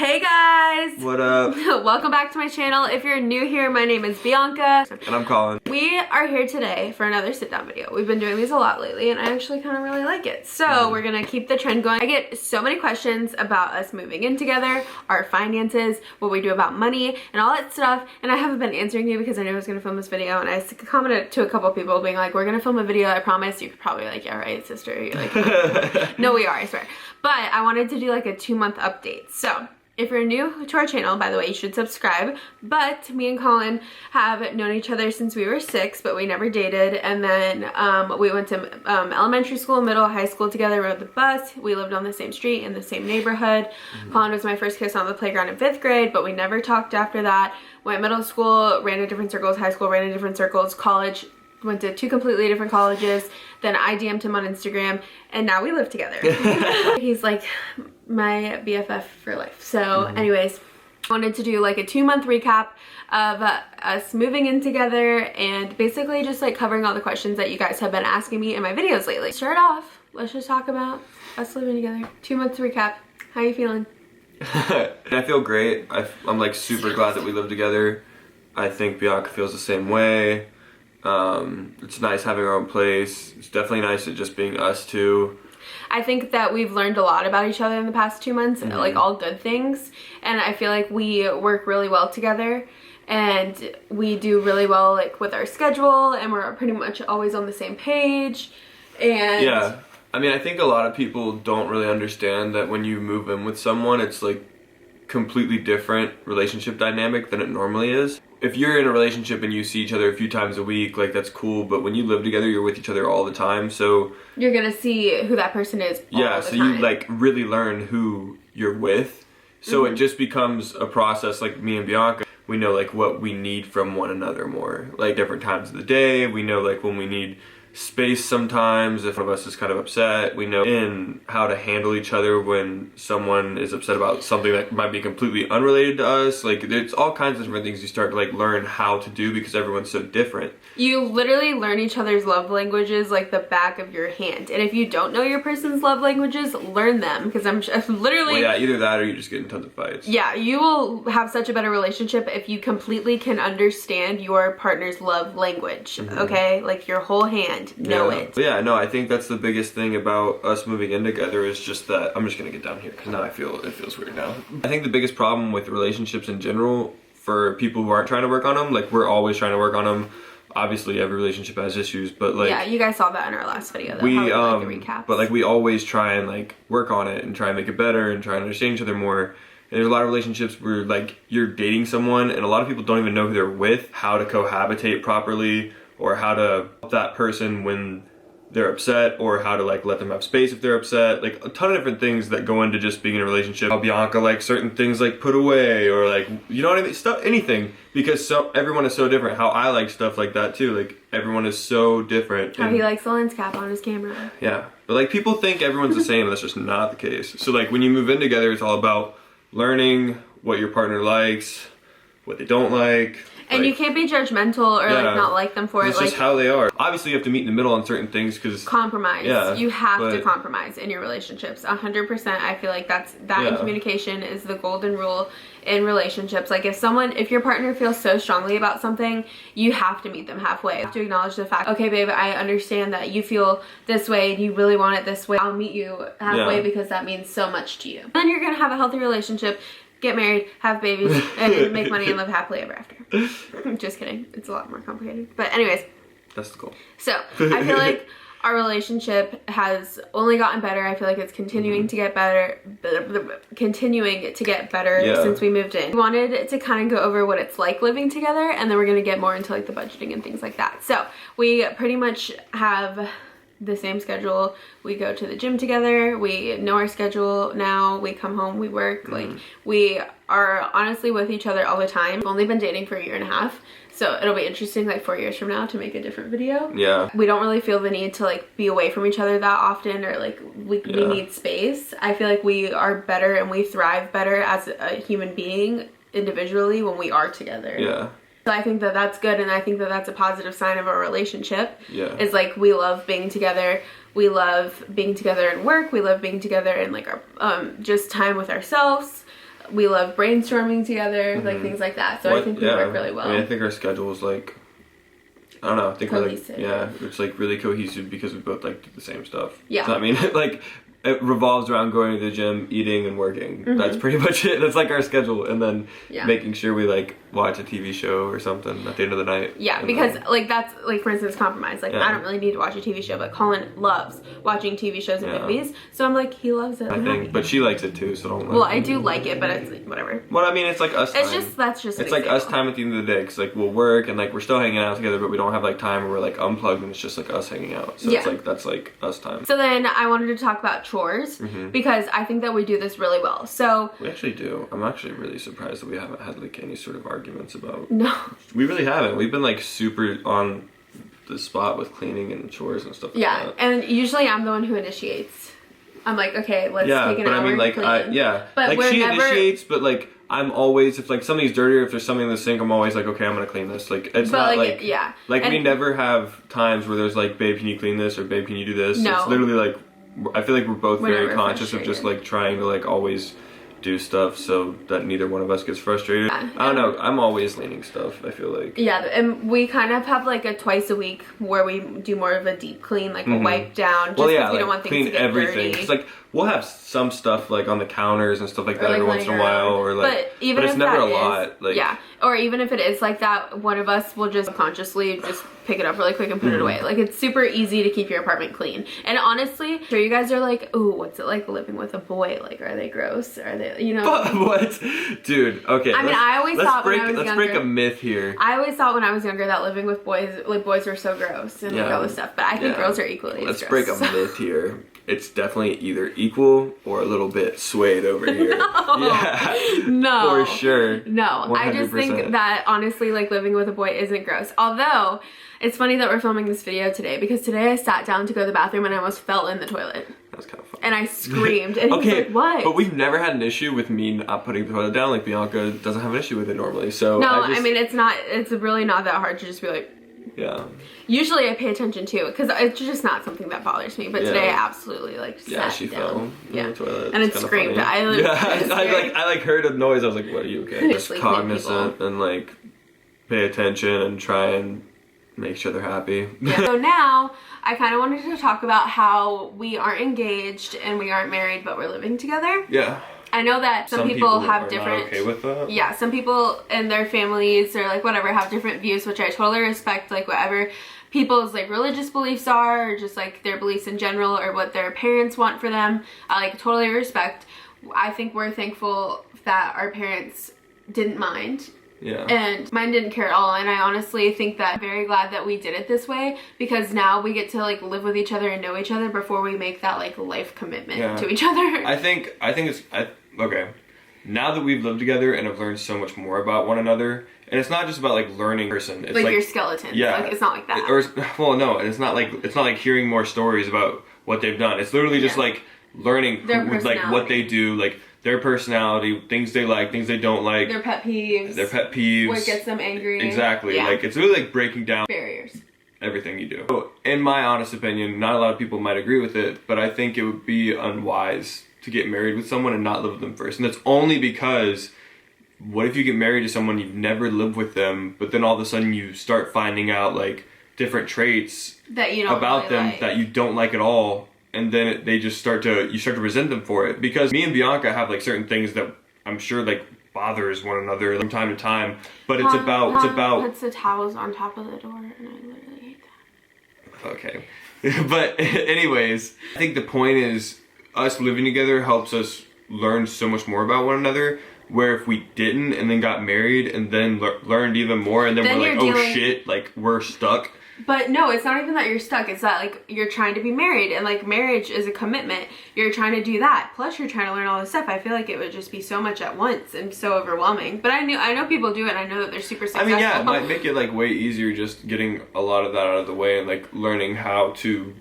Hey guys! What up? Welcome back to my channel. If you're new here, my name is Bianca. And I'm Colin. We are here today for another sit down video. We've been doing these a lot lately and I actually kind of really like it. So we're gonna keep the trend going. I get so many questions about us moving in together, our finances, what we do about money, and all that stuff. And I haven't been answering you because I knew I was gonna film this video, and I commented to a couple people being like, we're gonna film a video, I promise. You could probably be like, yeah right, sister. You're like, no we are, I swear. But I wanted to do like a 2-month update. So if you're new to our channel, by the way, you should subscribe. But me and Colin have known each other since we were 6, but we never dated. And then we went to elementary school, middle, high school together, rode the bus. We lived on the same street in the same neighborhood. Colin was my first kiss on the playground in 5th grade, but we never talked after that. Went middle school, ran in different circles, high school, ran in different circles, college, went to 2 completely different colleges. Then I DM'd him on Instagram, and now we live together. He's like my BFF for life. So anyways, I wanted to do like a 2-month recap of us moving in together and basically just like covering all the questions that you guys have been asking me in my videos lately. Start off, let's just talk about us living together. 2 months recap. How you feeling? I feel great. I'm like super glad that we live together. I think Bianca feels the same way. It's nice having our own place. It's definitely nice it just being us two. I think that we've learned a lot about each other in the past 2 months, like all good things. And I feel like we work really well together and we do really well like with our schedule, and we're pretty much always on the same page. And yeah, I mean, I think a lot of people don't really understand that when you move in with someone, it's like completely different relationship dynamic than it normally is. If you're in a relationship and you see each other a few times a week, like that's cool, but when you live together, you're with each other all the time, so you're gonna see who that person is all the time. You like really learn who you're with. So it just becomes a process. Like me and Bianca, we know like what we need from one another more, like different times of the day. We know like when we need space sometimes, if one of us is kind of upset. We know in how to handle each other when someone is upset about something that might be completely unrelated to us. Like there's all kinds of different things you start to like learn how to do because everyone's so different. You literally learn each other's love languages like the back of your hand, and if you don't know your person's love languages, learn them, because I'm literally, well, yeah, either that or you just get in tons of fights. Yeah, you will have such a better relationship if you completely can understand your partner's love language. Okay, like your whole hand, know it. But yeah, no, I think that's the biggest thing about us moving in together is just that. I'm just gonna get down here because now it feels weird now. I think the biggest problem with relationships in general for people who aren't trying to work on them, like we're always trying to work on them. Obviously every relationship has issues, but like, yeah, you guys saw that in our last video though, we like, recap. But like we always try and like work on it and try and make it better and try and understand each other more. And there's a lot of relationships where like you're dating someone and a lot of people don't even know who they're with, how to cohabitate properly, or how to help that person when they're upset, or how to like let them have space if they're upset. Like a ton of different things that go into just being in a relationship. How Bianca like certain things like put away, or like, you know what I mean, stuff, anything, because everyone is so different. How I like stuff like that too, like everyone is so different. How he likes the lens cap on his camera. Yeah, but like people think everyone's the same, and that's just not the case. So like when you move in together, it's all about learning what your partner likes, what they don't like. And like, you can't be judgmental or like not like them for it. It's like, just how they are. Obviously you have to meet in the middle on certain things because compromise. Yeah, you have to compromise in your relationships. 100%. I feel like that in communication is the golden rule in relationships. Like if your partner feels so strongly about something, you have to meet them halfway. You have to acknowledge the fact, okay babe, I understand that you feel this way and you really want it this way. I'll meet you halfway because that means so much to you. Then you're gonna have a healthy relationship, get married, have babies, and make money and live happily ever after. Just kidding. It's a lot more complicated. But anyways. That's the goal. So, I feel like our relationship has only gotten better. I feel like it's continuing to get better. Since we moved in. We wanted to kind of go over what it's like living together, and then we're going to get more into like the budgeting and things like that. So, we pretty much have the same schedule. We go to the gym together. We know our schedule now. We come home, we work. Like we are honestly with each other all the time. We've only been dating for 1.5 years. So it'll be interesting like 4 years from now to make a different video. Yeah. We don't really feel the need to like be away from each other that often, or like we need space. I feel like we are better and we thrive better as a human being individually when we are together. Yeah. So I think that that's good, and I think that that's a positive sign of our relationship. Yeah. Is like we love being together. We love being together in work. We love being together in like our just time with ourselves. We love brainstorming together, like things like that. So I think we work really well. I mean, I think our schedule is like, I don't know, I think cohesive. we're like, it's like really cohesive because we both like do the same stuff. Yeah. So I mean, like, it revolves around going to the gym, eating, and working. That's pretty much it. That's like our schedule. And then making sure we like watch a TV show or something at the end of the night. Yeah, because like that's like, for instance, compromise. Like I don't really need to watch a TV show, but Colin loves watching TV shows and movies. So I'm like, he loves it. I think, but she likes it too, so don't. Well, I do like it, but it's like, whatever. Well, I mean, it's like us time. That's just. It's like us time at the end of the day, because like we'll work and like we're still hanging out together, but we don't have like time where we're like unplugged and it's just like us hanging out. So it's like that's like us time. So then I wanted to talk about chores because I think that we do this really well. So we actually do. I'm actually really surprised that we haven't had like any sort of arguments about. No. We really haven't. We've been like super on the spot with cleaning and chores and stuff like that. Yeah, and usually I'm the one who initiates. I'm like, okay, let's take an hour. I mean, like, but like she initiates, but like I'm always, if like something's dirty or if there's something in the sink, I'm always like, okay, I'm gonna clean this. Like it's not like like we never have times where there's like, babe, can you clean this, or babe, can you do this? No. It's literally like, I feel like we're both very conscious of just like trying to like always do stuff so that neither one of us gets frustrated. I don't know, I'm always cleaning stuff, I feel like. Yeah, and we kind of have like a twice a week where we do more of a deep clean, like a wipe down, just because we don't want things to get everything. dirty. Cause like we'll have some stuff like on the counters and stuff like that every once in a while, or like, but it's never a lot. Like, or even if it is like that, one of us will just consciously just pick it up really quick and put it away. Like it's super easy to keep your apartment clean. And honestly, I'm sure you guys are like, ooh, what's it like living with a boy? Like, are they gross? Are they, you know? What? Dude, okay. I mean, I always thought when I was younger. Let's break a myth here. I always thought when I was younger that living with boys, like boys were so gross and like all this stuff. But I think girls are equally as gross. Let's break a myth here. It's definitely either equal or a little bit swayed over here. No. For sure. No. 100%. I just think that honestly, like living with a boy isn't gross. Although, it's funny that we're filming this video today because today I sat down to go to the bathroom and I almost fell in the toilet. That was kind of fun. And I screamed. And he was like, what? But we've never had an issue with me not putting the toilet down. Like Bianca doesn't have an issue with it normally. So no, I mean, it's really not that hard to just be like, yeah. Usually I pay attention too, because it's just not something that bothers me. But today I absolutely like sat she down. fell in the toilet. And it screamed. I like heard a noise. I was like, "What, are you okay?" Just cognizant and like pay attention and try and make sure they're happy. So now I kind of wanted to talk about how we aren't engaged and we aren't married, but we're living together. Yeah. I know that some people have different. Not okay with that. Yeah, some people and their families or like whatever have different views, which I totally respect. Like whatever people's like religious beliefs are, or just like their beliefs in general, or what their parents want for them. I like totally respect. I think we're thankful that our parents didn't mind. Yeah. And mine didn't care at all, and I honestly think that I'm very glad that we did it this way, because now we get to like live with each other and know each other before we make that like life commitment to each other. I think it's okay. Now that we've lived together and have learned so much more about one another, and it's not just about like learning person. It's like your skeletons. Yeah. Like, it's not like that. It's not like hearing more stories about what they've done. It's literally just like learning like what they do, like their personality, things they like, things they don't like. Their pet peeves. What gets them angry. Exactly. Yeah. Like it's really like breaking down barriers. Everything you do. So, in my honest opinion, not a lot of people might agree with it, but I think it would be unwise to get married with someone and not live with them first. And that's only because what if you get married to someone you've never lived with them, but then all of a sudden you start finding out like different traits that you don't about really them like. That you don't like at all, and then you start to resent them for it. Because me and Bianca have like certain things that I'm sure like bothers one another from time to time, but it's about puts the towels on top of the door, and I literally hate that. Okay. But anyways, I think the point is us living together helps us learn so much more about one another, where if we didn't and then got married and then learned even more and then we're like, oh shit, like we're stuck. But no, it's not even that you're stuck. It's that like you're trying to be married, and like marriage is a commitment. You're trying to do that. Plus you're trying to learn all this stuff. I feel like it would just be so much at once and so overwhelming. But I know people do it, and I know that they're super successful. I mean, yeah, it might make it like way easier just getting a lot of that out of the way and like learning how to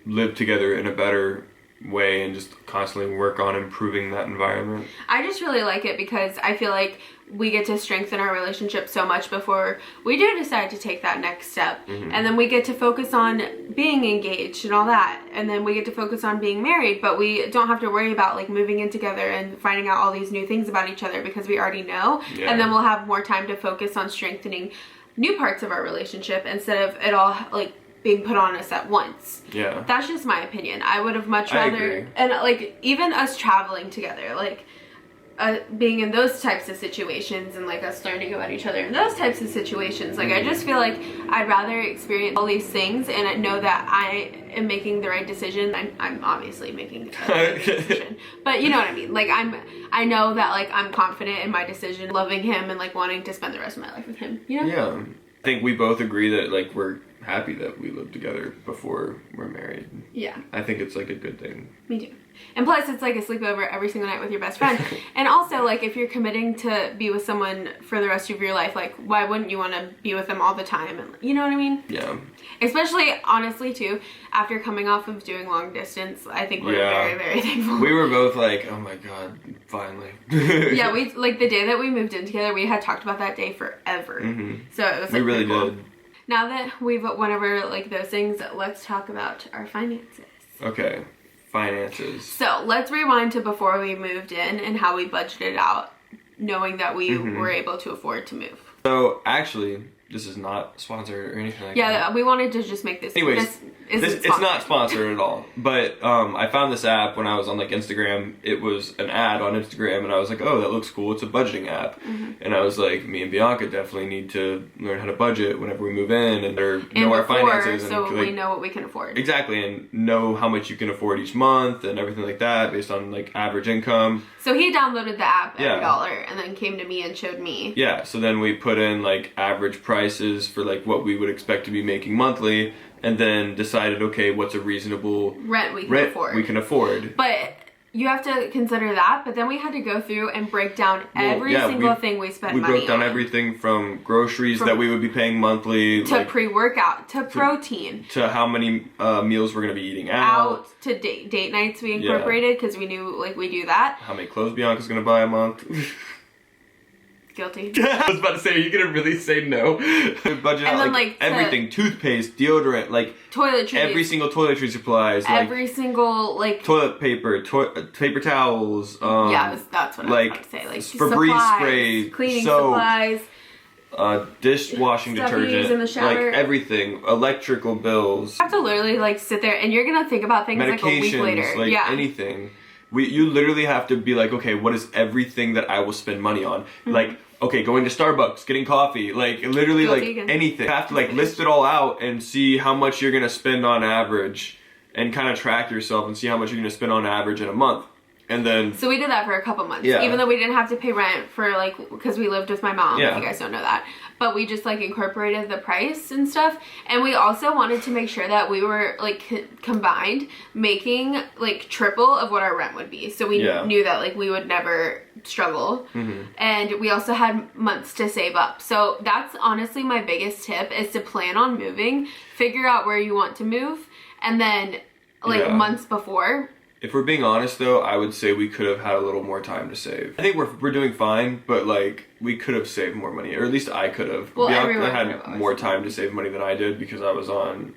live together in a better way and just constantly work on improving that environment. I just really like it because I feel like we get to strengthen our relationship so much before we do decide to take that next step. And then we get to focus on being engaged and all that. And then we get to focus on being married, but we don't have to worry about like moving in together and finding out all these new things about each other because we already know. And then we'll have more time to focus on strengthening new parts of our relationship instead of it all like being put on us at once. Yeah. That's just my opinion. I would have much rather, and like even us traveling together, like being in those types of situations and like us learning about each other in those types of situations, like I just feel like I'd rather experience all these things and I know that I am making the right decision. I'm obviously making the right decision, but you know what I mean, like I know that like I'm confident in my decision, loving him and like wanting to spend the rest of my life with him, you know? Yeah, I think we both agree that like we're happy that we live together before we're married. Yeah, I think it's like a good thing. Me too. And plus it's like a sleepover every single night with your best friend. And also like if you're committing to be with someone for the rest of your life, like why wouldn't you want to be with them all the time? And you know what I mean? Yeah. Especially honestly too, after coming off of doing long distance, I think we're very, very thankful. We were both like, oh my god, finally. Yeah, we like the day that we moved in together, we had talked about that day forever. So it was like we really cool. did. Now that we've went over like those things, let's talk about our finances. Okay. Finances. So let's rewind to before we moved in and how we budgeted out, knowing that we were able to afford to move. So actually, this is not sponsored or anything like that. Yeah, we wanted to just make this. Anyways, it's not sponsored at all. But I found this app when I was on like Instagram. It was an ad on Instagram, and I was like, oh, that looks cool. It's a budgeting app. And I was like, me and Bianca definitely need to learn how to budget whenever we move in and know our finances. So and we know what we can afford. Exactly, and know how much you can afford each month and everything like that based on like average income. So he downloaded the app at $1 and then came to me and showed me. Yeah, so then we put in like average prices for like what we would expect to be making monthly, and then decided, okay, what's a reasonable rent we can afford. But you have to consider that, but then we had to go through and break down every single thing we spent money on. We broke down everything from groceries that we would be paying monthly, to like, pre-workout, to protein, to how many meals we're going to be eating out to date nights we incorporated because we knew like we do that. How many clothes Bianca's going to buy a month. Guilty. I was about to say, are you gonna really say no? Budget out like everything, toothpaste, deodorant, like toiletries, every single toiletry supplies, every single like toilet paper, paper towels. Yeah, that's what I was about to say. Like Febreze spray, cleaning soap, supplies, dishwashing detergent, in the shower. like everything, electrical bills. You have to literally like sit there and you're gonna think about things like a week later. Like anything. You literally have to be like, okay, what is everything that I will spend money on? Like, okay, going to Starbucks, getting coffee, like literally like anything. You have to like list it all out and see how much you're gonna spend on average and kind of track yourself and see how much you're gonna spend on average in a month. And then... So we did that for a couple months. Yeah. Even though we didn't have to pay rent for like, because we lived with my mom, if you guys don't know that. But we just like incorporated the price and stuff. And we also wanted to make sure that we were like combined making like triple of what our rent would be. So we knew that like we would never struggle. And we also had months to save up. So that's honestly my biggest tip is to plan on moving, figure out where you want to move, and then like months before. If we're being honest though, I would say we could have had a little more time to save. I think we're doing fine, but like we could have saved more money, or at least I could have. Well, Bianca had more time to save money than I did because I was on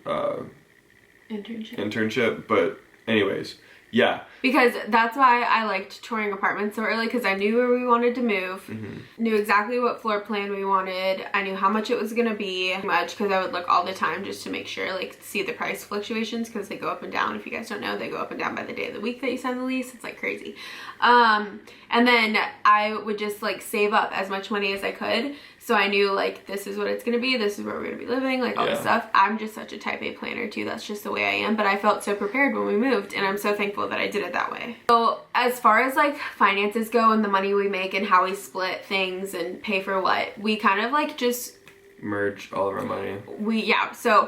internship. But anyways, yeah. Because that's why I liked touring apartments so early, because I knew where we wanted to move, knew exactly what floor plan we wanted, I knew how much it was going to be, because I would look all the time just to make sure, like, see the price fluctuations, because they go up and down. If you guys don't know, they go up and down by the day of the week that you sign the lease. It's like crazy. And then I would just like save up as much money as I could. So I knew like, this is what it's going to be. This is where we're going to be living, like all this stuff. I'm just such a type A planner too. That's just the way I am. But I felt so prepared when we moved, and I'm so thankful that I did it that way. So as far as like finances go and the money we make and how we split things and pay for what, we kind of like just merge all of our money. So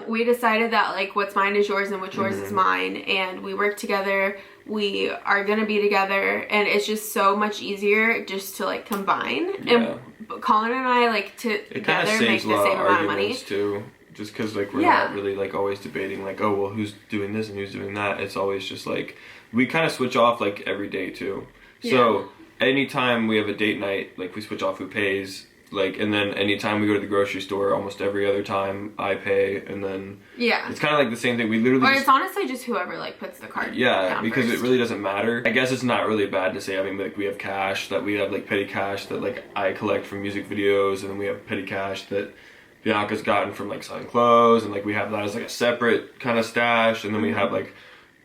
we decided that like what's mine is yours and what's yours is mine, and we work together. We are gonna be together, and it's just so much easier just to like combine. And Colin and I like together make the same amount of money too. just because like we're not really like always debating like, oh well, who's doing this and who's doing that. It's always just like we kind of switch off like every day too. So anytime we have a date night, like we switch off who pays. Like, and then anytime we go to the grocery store, almost every other time I pay, and then it's kind of like the same thing. We literally it's honestly just whoever like puts the card down because first. it really doesn't matter. I guess it's not really bad to say. I mean, like we have cash that we have like petty cash that like I collect from music videos, and then we have petty cash that Bianca's gotten from like selling clothes, and like we have that as like a separate kind of stash, and then we have like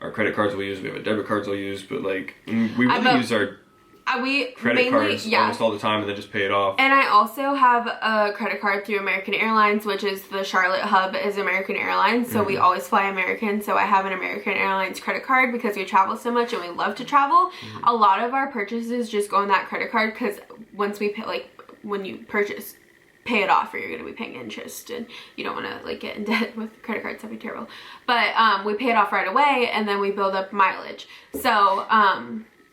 our credit cards we'll use. We have a debit cards we'll use, but like we really use our we credit cards almost all the time and then just pay it off. And I also have a credit card through American Airlines, which is the Charlotte hub is American Airlines, so we always fly American. So I have an American Airlines credit card because we travel so much and we love to travel. A lot of our purchases just go on that credit card because once we pay, like when you purchase, pay it off or you're going to be paying interest and you don't want to like get in debt with credit cards. That'd be terrible. But we pay it off right away and then we build up mileage. So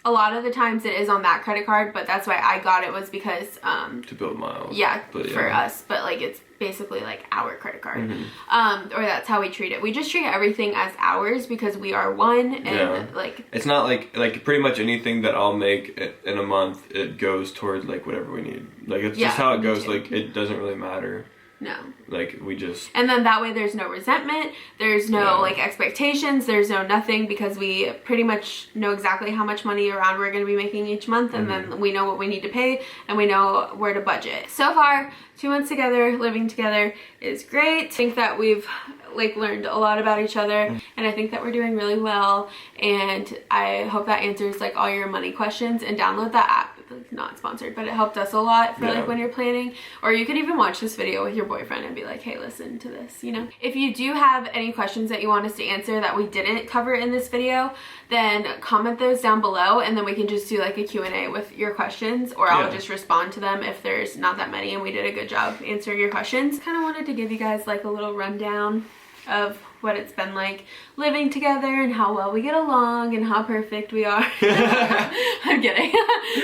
a lot of the times it is on that credit card, but that's why I got it was because to build miles. For us, but like it's basically like our credit card. Or that's how we treat it. We just treat everything as ours because we are one, and like it's not like pretty much anything that I'll make in a month, it goes towards like whatever we need. Like it's just how it goes. Like it doesn't really matter. No. Like we just. And then that way there's no resentment, there's no like expectations, there's no nothing because we pretty much know exactly how much money around we're going to be making each month, and then we know what we need to pay and we know where to budget. So far, 2 months together, living together is great. I think that we've like learned a lot about each other, and I think that we're doing really well, and I hope that answers like all your money questions. And download that app. It's not sponsored, but it helped us a lot for like when you're planning, or you could even watch this video with your boyfriend and be like, hey, listen to this, you know. If you do have any questions that you want us to answer that we didn't cover in this video, then comment those down below and then we can just do like a Q&A with your questions, or I'll just respond to them if there's not that many and we did a good job answering your questions. Kind of wanted to give you guys like a little rundown of what it's been like living together and how well we get along and how perfect we are. I'm kidding.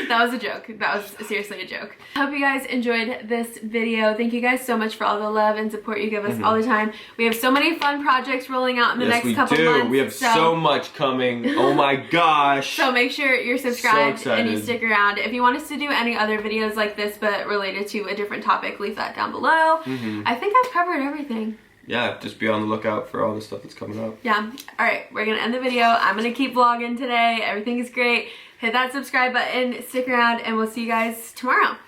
That was a joke. That was seriously a joke. I hope you guys enjoyed this video. Thank you guys so much for all the love and support you give us all the time. We have so many fun projects rolling out in the next couple months. We have so much coming. Oh my gosh. So make sure you're subscribed and you stick around. If you want us to do any other videos like this but related to a different topic, leave that down below. I think I've covered everything. Yeah, just be on the lookout for all the stuff that's coming up. Yeah. Alright, we're gonna end the video. I'm gonna keep vlogging today. Everything is great. Hit that subscribe button, stick around, and we'll see you guys tomorrow.